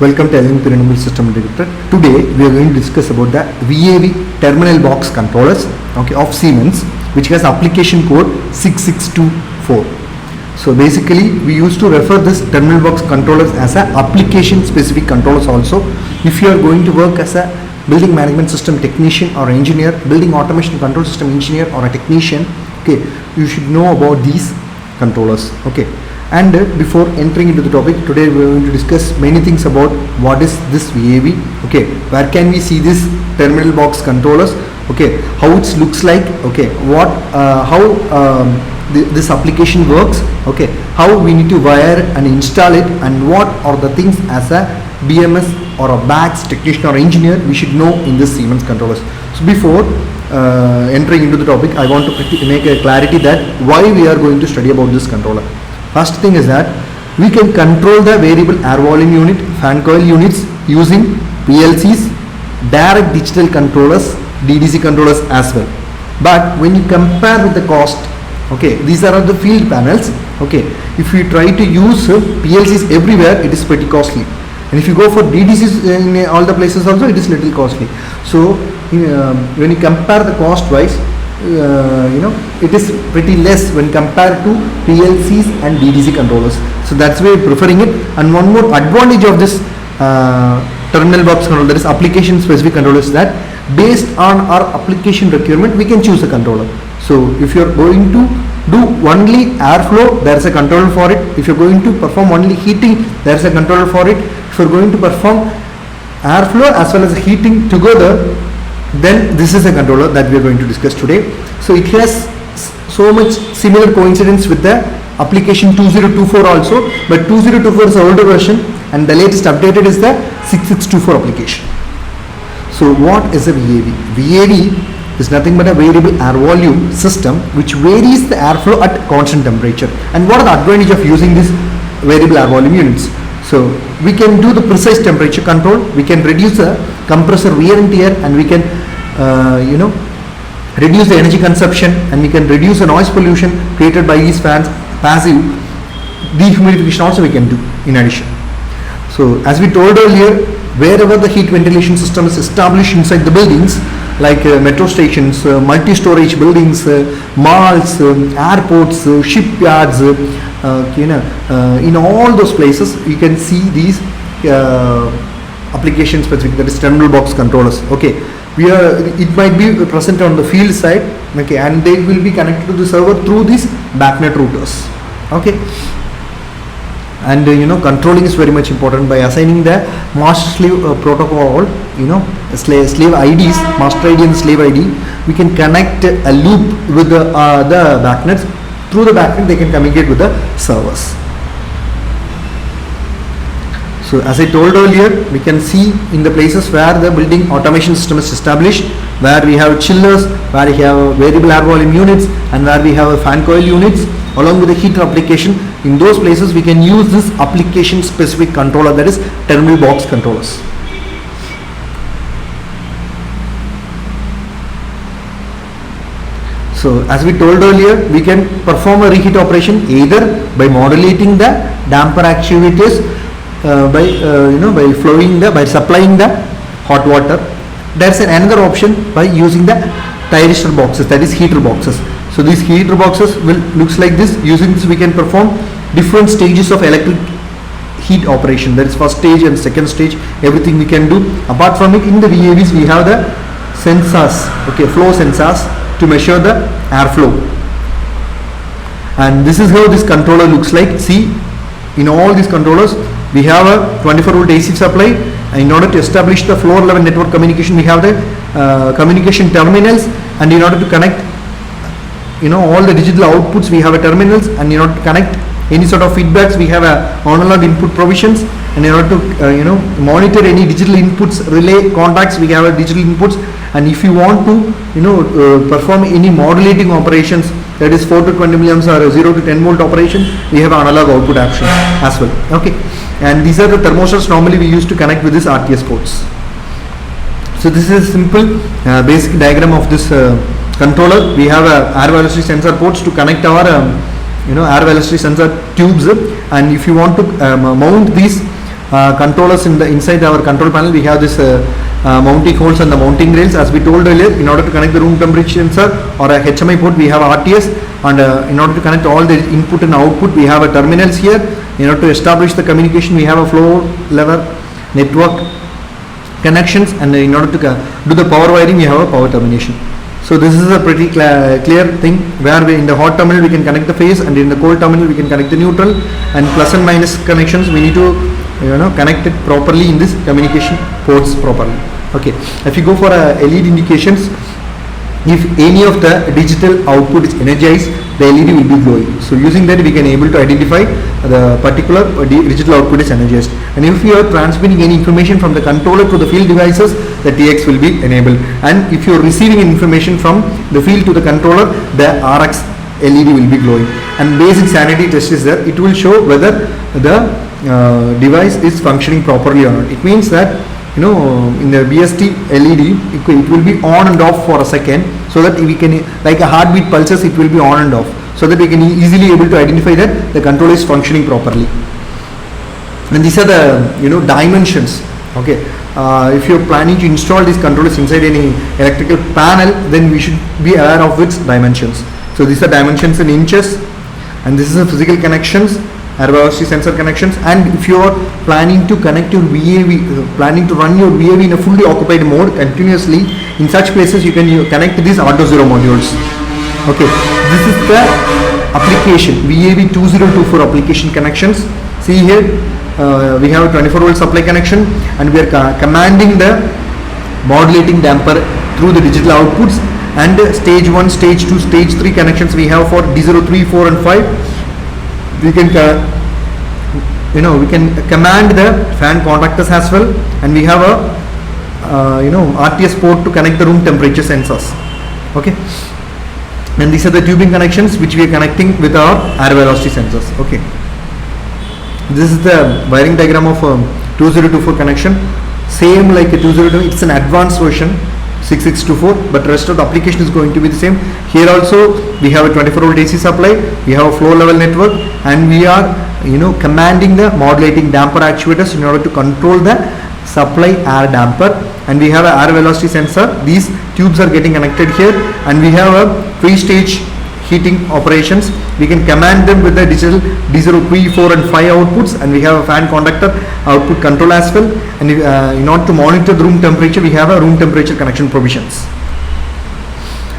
Welcome to Electric Renewable System Integrator. Today we are going to discuss about the VAV terminal box controllers, okay, of Siemens, which has application code 6624. So basically we used to refer this terminal box controllers as a application specific controllers also. If you are going to work as a building management system technician or engineer, building automation control system engineer or a technician, okay, you should know about these controllers, okay. And before entering into the topic, today we are going to discuss many things about what is this VAV, okay, where can we see this terminal box controllers, okay, how it looks like, okay, what this application works, okay, how we need to wire and install it, and what are the things as a BMS or a BACS technician or engineer we should know in this Siemens controllers. So before entering into the topic, I want to make a clarity that why we are going to study about this controller. First thing is that we can control the variable air volume unit, fan coil units using PLCs, direct digital controllers, DDC controllers as well. But when you compare with the cost, okay, these are the field panels, okay, if you try to use PLCs everywhere, it is pretty costly. And if you go for DDCs in all the places also, it is little costly. So when you compare the cost wise, it is pretty less when compared to PLCs and DDC controllers. So that's why we're preferring it. And one more advantage of this terminal box controller, that is application specific controller, is that based on our application requirement, we can choose a controller. So if you're going to do only airflow, there's a controller for it. If you're going to perform only heating, there's a controller for it. If you're going to perform airflow as well as heating together, then this is a controller that we are going to discuss today. So it has so much similar coincidence with the application 2024 also, but 2024 is the older version and the latest updated is the 6624 application. So what is a VAV? VAV is nothing but a variable air volume system which varies the airflow at constant temperature. And what are the advantage of using this variable air volume units? So we can do the precise temperature control, we can reduce the compressor wear and tear, and we can reduce the energy consumption, and we can reduce the noise pollution created by these fans. Passive dehumidification also we can do in addition. So as we told earlier, wherever the heat ventilation system is established inside the buildings, like metro stations, multi-storage buildings, malls, airports, shipyards, in all those places you can see these application specific, that is terminal box controllers, okay. It might be present on the field side, okay, and they will be connected to the server through these backnet routers, okay. And controlling is very much important by assigning the master slave protocol, slave IDs, master ID and slave ID. We can connect a loop with the backnets. Through the backnet they can communicate with the servers. So as I told earlier, we can see in the places where the building automation system is established, where we have chillers, where we have variable air volume units, and where we have fan coil units along with the heater application. In those places we can use this application specific controller, that is terminal box controllers. So as we told earlier, we can perform a reheat operation either by modulating the damper actuators, by supplying the hot water. There's another option by using the thyristor boxes, that is heater boxes. So these heater boxes will looks like this. Using this we can perform different stages of electric heat operation, that is first stage and second stage, everything we can do. Apart from it, in the VAVs we have the sensors, okay, flow sensors to measure the airflow. And this is how this controller looks like. See, in all these controllers we have a 24 volt AC supply, and in order to establish the floor level network communication we have the communication terminals, and in order to connect all the digital outputs we have a terminals, and in order to connect any sort of feedbacks we have a analog input provisions, and in order to monitor any digital inputs, relay contacts, we have a digital inputs. And if you want to perform any modulating operations, that is 4 to 20 milliamps or 0 to 10 volt operation, we have analog output option as well, okay. And these are the thermosters normally we use to connect with this RTS ports. So this is a simple basic diagram of this controller. We have air velocity sensor ports to connect our air velocity sensor tubes, and if you want to mount these controllers inside our control panel. We have this mounting holes and the mounting rails. As we told earlier, in order to connect the room temperature sensor or a HMI port, we have RTS, and in order to connect all the input and output, we have a terminals here. In order to establish the communication, we have a floor level network connections, and in order to do the power wiring, we have a power termination. So this is a pretty clear thing, where in the hot terminal we can connect the phase, and in the cold terminal we can connect the neutral, and plus and minus connections we need to connect it properly in this communication ports properly. Okay, if you go for LED indications, if any of the digital output is energized, the LED will be glowing. So using that we can able to identify the particular digital output is energized. And if you are transmitting any information from the controller to the field devices, the TX will be enabled. And if you are receiving information from the field to the controller, the RX LED will be glowing. And basic sanity test is there. It will show whether the device is functioning properly or not. It means that in the BST LED, it will be on and off for a second, so that we can, like a heartbeat pulses, it will be on and off, so that we can easily able to identify that the controller is functioning properly. And these are the dimensions. Okay, if you are planning to install these controllers inside any electrical panel, then we should be aware of its dimensions. So these are dimensions in inches, and this is the physical connections, air velocity sensor connections. And if you are planning to connect your VAV, planning to run your VAV in a fully occupied mode continuously, in such places you can connect these auto0 modules. Okay, this is the application VAV 2024 application connections. See here, we have a 24 volt supply connection, and we are commanding the modulating damper through the digital outputs, and stage 1, stage 2, stage 3 connections we have for D0, 3, 4 and 5. We can we can command the fan contactors as well, and we have a RTS port to connect the room temperature sensors. Okay, and these are the tubing connections which we are connecting with our air velocity sensors. Okay, this is the wiring diagram of 2024 connection. Same like a 2024, it's an advanced version 6624, but rest of the application is going to be the same. Here also we have a 24 volt AC supply, we have a floor level network, and we are commanding the modulating damper actuators in order to control the supply air damper, and we have an air velocity sensor. These tubes are getting connected here, and we have a 3-stage heating operations. We can command them with the digital D0, 3, 4 and 5 outputs, and we have a fan conductor output control as well. And in order to monitor the room temperature, we have a room temperature connection provisions.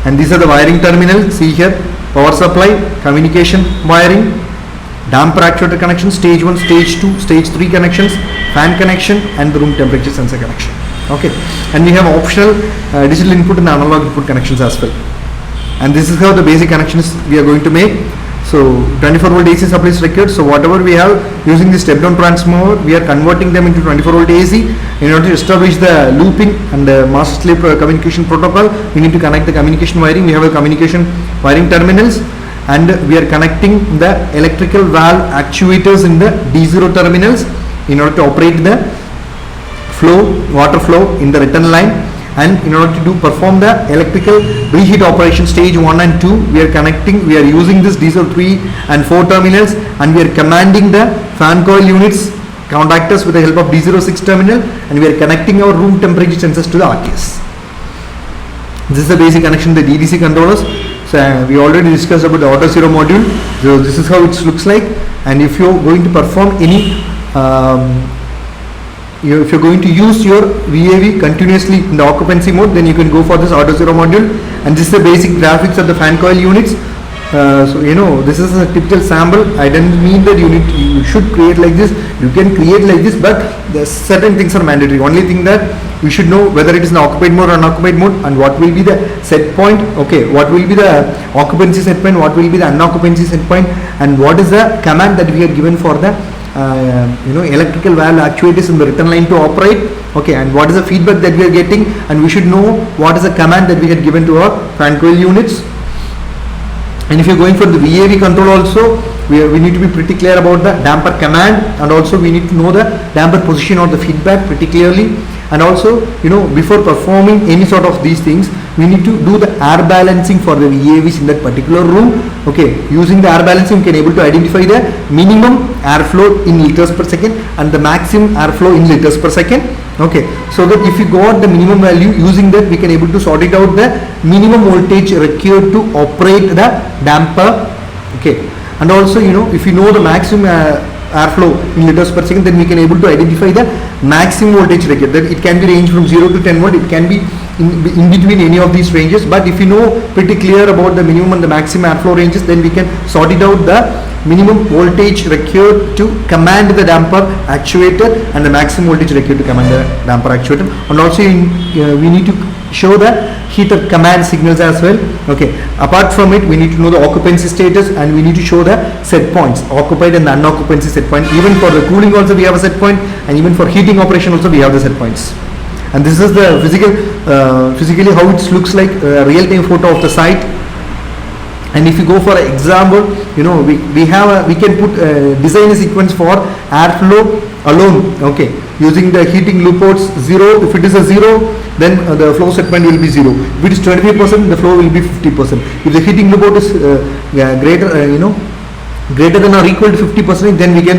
And these are the wiring terminals. See here, power supply, communication wiring, damper actuator connection, stage 1, stage 2, stage 3 connections, fan connection, and the room temperature sensor connection. Okay, and we have optional digital input and analog input connections as well. And this is how the basic connections we are going to make. So 24 volt AC supply is required. So whatever we have using this step down transformer, we are converting them into 24 volt AC. In order to establish the looping and the master slave communication protocol, we need to connect the communication wiring. We have a communication wiring terminals, and we are connecting the electrical valve actuators in the D0 terminals in order to operate the water flow in the return line. And in order to perform the electrical reheat operation stage 1 and 2, we are using this D0, 3 and 4 terminals, and we are commanding the fan coil units contactors with the help of D0, 6 terminal, and we are connecting our room temperature sensors to the RTS. This is the basic connection to the DDC controllers. So we already discussed about the auto0 module. So this is how it looks like. And if you are going to perform any if you're going to use your VAV continuously in the occupancy mode, then you can go for this auto0 module. And this is the basic graphics of the fan coil units. So this is a typical sample. I don't mean that you should create like this. You can create like this, but the certain things are mandatory. Only thing that you should know whether it is in occupied mode or unoccupied mode, and what will be the set point. Okay, what will be the occupancy set point, what will be the unoccupancy set point, and what is the command that we are given for the electrical valve actuators in the return line to operate. Okay, and what is the feedback that we are getting, and we should know what is the command that we had given to our fan coil units. And if you are going for the VAV control also, we need to be pretty clear about the damper command, and also we need to know the damper position or the feedback pretty clearly. And also before performing any sort of these things, we need to do the air balancing for the VAVs in that particular room. Okay, using the air balancing, we can able to identify the minimum airflow in liters per second and the maximum airflow in liters per second. Okay, so that if you got the minimum value, using that we can able to sort it out the minimum voltage required to operate the damper. Okay, and also if you know the maximum airflow in liters per second, then we can able to identify the maximum voltage required. That it can be range from 0 to 10 volt, it can be in between any of these ranges, but if you know pretty clear about the minimum and the maximum airflow ranges, then we can sort it out the minimum voltage required to command the damper actuator and the maximum voltage required to command the damper actuator. And also we need to show the heater command signals as well. Okay, apart from it, we need to know the occupancy status and we need to show the set points, occupied and non-occupancy set point. Even for the cooling also we have a set point, and even for heating operation also we have the set points. And this is the physically how it looks like, real-time photo of the site. And if you go for an example, we can put design a sequence for airflow alone. Okay, using the heating loop ports 0. If it is a 0, then the flow set point will be 0. If it is 25%, the flow will be 50%. If the heating loop port is greater than or equal to 50%, then we can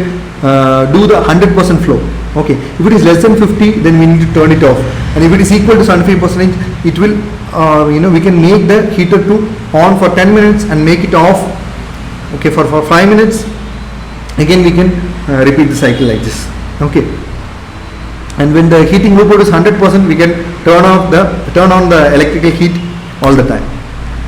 do the 100% flow. Okay, if it is less than 50, then we need to turn it off. And if it is equal to 75%, it will we can make the heater to on for 10 minutes and make it off. Okay, for 5 minutes. Again we can repeat the cycle like this. Okay, and when the heating loop port is 100%, we can turn on the electrical heat all the time.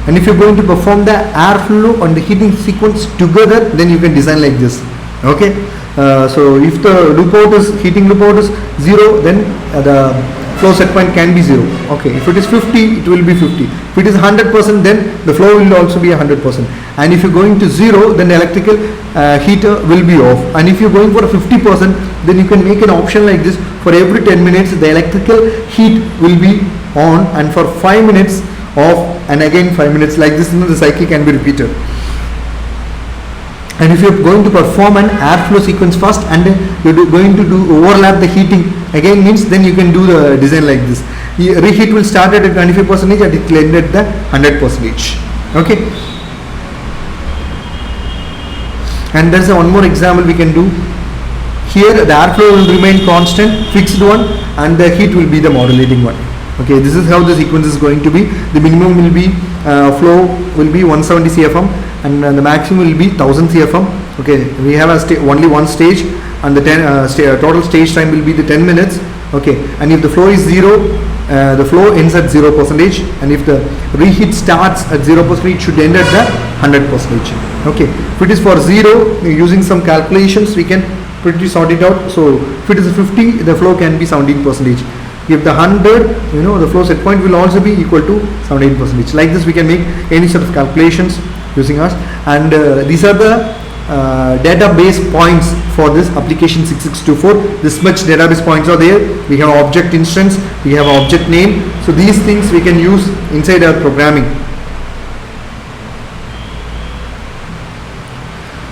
And if you're going to perform the airflow and the heating sequence together, then you can design like this. Okay, so if the heating loop port is 0, then the flow set point can be 0. Okay, if it is 50, it will be 50. If it is 100%, then the flow will also be 100%. And if you're going to 0, then the electrical heater will be off. And if you're going for a 50%, then you can make an option like this. For every 10 minutes, the electrical heat will be on, and for 5 minutes off, and again 5 minutes, like this. The cycle can be repeated. And if you're going to perform an airflow sequence first and you're going to do overlap the heating again, means then you can do the design like this. Reheat will start at 25% and it will end at the 100%. Okay. And there's one more example we can do. Here the airflow will remain constant, fixed one, and the heat will be the modulating one. Okay, this is how the sequence is going to be. The minimum will be flow will be 170 CFM and the maximum will be 1000 CFM. Okay, we have only one stage, and the total stage time will be the 10 minutes. Okay, and if the flow is 0, the flow ends at 0%, and if the reheat starts at 0%, it should end at the 100%. Okay, if it is for 0, using some calculations we can pretty sort it out. So if it is 50, the flow can be 17%. If the 100, the flow set point will also be equal to 17%. Like this we can make any sort of calculations using us. And these are the database points for this application 6624. This much database points are there. We have object instance, we have object name. So these things we can use inside our programming.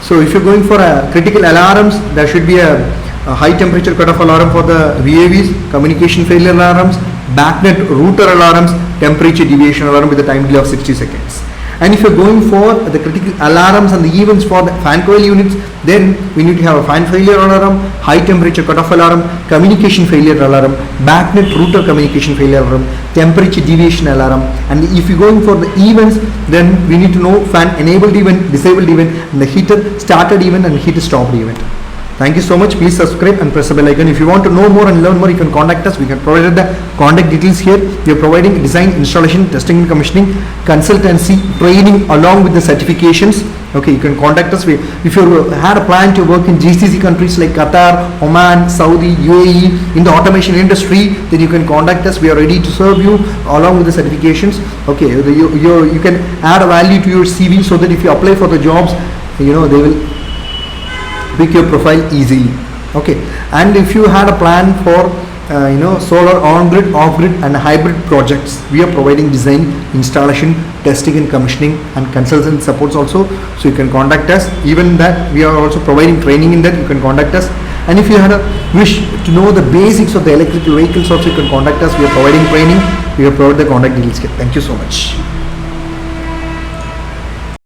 So if you're going for a critical alarms, there should be a high temperature cutoff alarm for the VAVs, communication failure alarms, backnet router alarms, temperature deviation alarm with a time delay of 60 seconds. And if you're going for the critical alarms and the events for the fan coil units, then we need to have a fan failure alarm, high temperature cutoff alarm, communication failure alarm, backnet router communication failure alarm, temperature deviation alarm. And if you're going for the events, then we need to know fan enabled event, disabled event, and the heater started event and heater stopped event. Thank you so much. Please subscribe and press the bell icon. If you want to know more and learn more, you can contact us. We can provide the contact details here. We are providing design, installation, testing and commissioning, consultancy, training along with the certifications. Okay, you can contact us. If you had a plan to work in GCC countries like Qatar, Oman, Saudi, UAE in the automation industry, then you can contact us. We are ready to serve you along with the certifications. Okay, you can add a value to your CV so that if you apply for the jobs, they will pick your profile easily. Okay, and if you had a plan for solar on-grid, off-grid and hybrid projects, we are providing design, installation, testing and commissioning and consultant supports also. So you can contact us. Even that we are also providing training in that. You can contact us. And if you had a wish to know the basics of the electrical vehicles also, you can contact us. We are providing training. We have provided the contact details here. Thank you so much.